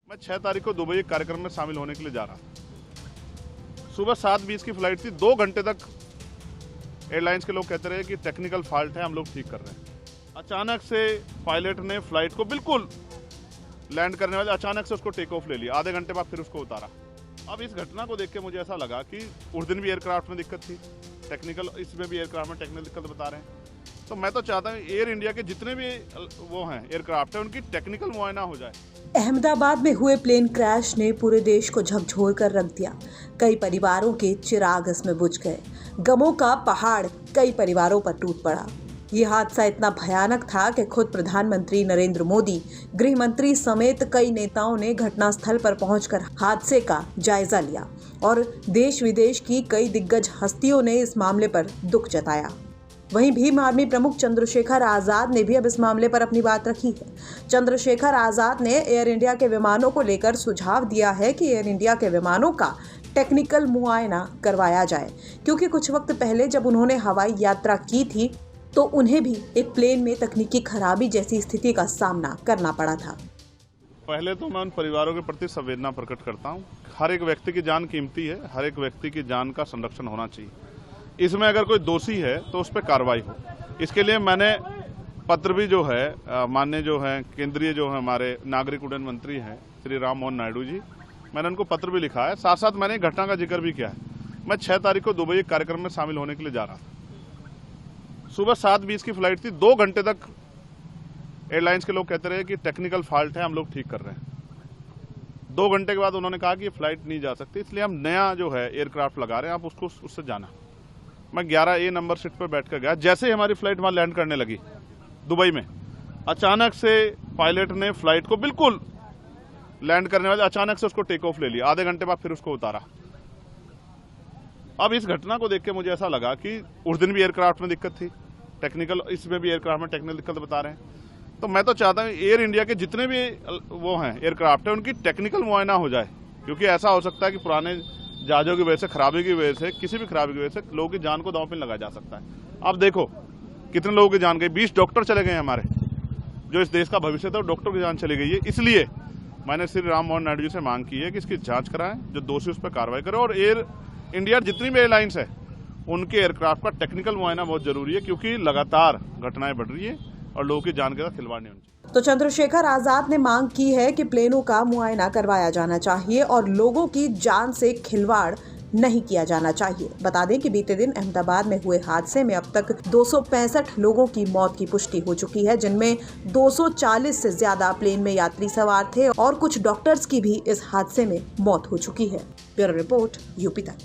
मैं 6 तारीख को दुबई एक कार्यक्रम में शामिल होने के लिए जा रहा था। सुबह 7:20 की फ्लाइट थी। 2 घंटे तक एयरलाइंस के लोग कहते रहे कि टेक्निकल फॉल्ट है, हम लोग ठीक कर रहे हैं। अचानक से पायलट ने फ्लाइट को बिल्कुल लैंड करने वाले अचानक से उसको टेक ऑफ ले लिया। आधे घंटे बाद फिर उसको उतारा। अब इस घटना को देख के मुझे ऐसा लगा कि उस दिन भी एयरक्राफ्ट में दिक्कत थी, टेक्निकल, इसमें भी एयरक्राफ्ट में टेक्निकल दिक्कत बता रहे हैं। तो मैं तो चाहता हूँ एयर इंडिया के जितने भी वो हैं एयरक्राफ्ट है, उनकी टेक्निकल मुआयना हो जाए। अहमदाबाद में हुए प्लेन क्रैश ने पूरे देश को झकझोर कर रख दिया। कई परिवारों के चिराग इसमें बुझ गए। गमों का पहाड़ कई परिवारों पर टूट पड़ा। ये हादसा इतना भयानक था कि खुद प्रधानमंत्री नरेंद्र मोदी, गृह मंत्री समेत कई नेताओं ने घटनास्थल पर पहुंचकर हादसे का जायजा लिया और देश विदेश की कई दिग्गज हस्तियों ने इस मामले पर दुख जताया। वहीं भीम आर्मी प्रमुख चंद्रशेखर आजाद ने भी अब इस मामले पर अपनी बात रखी है। चंद्रशेखर आजाद ने एयर इंडिया के विमानों को लेकर सुझाव दिया है कि एयर इंडिया के विमानों का टेक्निकल मुआयना करवाया जाए, क्योंकि कुछ वक्त पहले जब उन्होंने हवाई यात्रा की थी तो उन्हें भी एक प्लेन में तकनीकी खराबी जैसी स्थिति का सामना करना पड़ा था। पहले तो मैं उन परिवारों के प्रति संवेदना प्रकट करता हूँ। हर एक व्यक्ति की जान कीमती है, हर एक व्यक्ति की जान का संरक्षण होना चाहिए। इसमें अगर कोई दोषी है तो उस पर कार्रवाई हो। इसके लिए मैंने पत्र भी जो है माननीय जो है केंद्रीय जो है हमारे नागरिक उड्डयन मंत्री हैं श्री राम मोहन नायडू जी, मैंने उनको पत्र भी लिखा है। साथ साथ मैंने एक घटना का जिक्र भी किया है। मैं 6 तारीख को दुबई एक कार्यक्रम में शामिल होने के लिए जा रहा था। सुबह 7:20 की फ्लाइट थी। 2 घंटे तक एयरलाइंस के लोग कहते रहे कि टेक्निकल फॉल्ट है, हम लोग ठीक कर रहे हैं। 2 घंटे के बाद उन्होंने कहा कि ये फ्लाइट नहीं जा सकती, इसलिए हम नया जो है एयरक्राफ्ट लगा रहे हैं, आप उसको उससे जाना। मैं 11A नंबर सीट पर बैठ कर गया। जैसे ही हमारी फ्लाइट वहां लैंड करने लगी दुबई में, अचानक से पायलट ने फ्लाइट को बिल्कुल लैंड करने वाले अचानक से उसको टेक ऑफ ले लिया। आधे घंटे बाद फिर उसको उतारा। अब इस घटना को देख के मुझे ऐसा लगा कि उस दिन भी एयरक्राफ्ट में दिक्कत थी, टेक्निकल, इसमें भी एयरक्राफ्ट में टेक्निकल दिक्कत बता रहे हैं। तो मैं तो चाहता हूँ एयर इंडिया के जितने भी वो हैं एयरक्राफ्ट है, उनकी टेक्निकल मुआयना हो जाए, क्योंकि ऐसा हो सकता है कि पुराने जहाजों की वजह से, खराबी की वजह से, किसी भी खराबी की वजह से लोगों की जान को दांव पे लगाया जा सकता है। अब देखो कितने लोगों की जान गई। 20 डॉक्टर चले गए हमारे, जो इस देश का भविष्य था, वो डॉक्टर की जान चली गई है। इसलिए मैंने श्री राम मोहन नायडू जी से मांग की है कि इसकी जांच कराएं, जो दोषी उस पर कार्रवाई करे। और एयर इंडिया जितनी भी एयरलाइंस है उनके एयरक्राफ्ट का टेक्निकल मुआयना बहुत जरूरी है, क्योंकि लगातार घटनाएं बढ़ रही है और लोगों की जान के साथ खिलवाड़ नहीं होनी चाहिए। तो चंद्रशेखर आजाद ने मांग की है कि प्लेनों का मुआयना करवाया जाना चाहिए और लोगों की जान से खिलवाड़ नहीं किया जाना चाहिए। बता दें कि बीते दिन अहमदाबाद में हुए हादसे में अब तक 265 लोगों की मौत की पुष्टि हो चुकी है, जिनमें 240 से ज्यादा प्लेन में यात्री सवार थे और कुछ डॉक्टर्स की भी इस हादसे में मौत हो चुकी है। ब्यूरो रिपोर्ट, यूपी तक।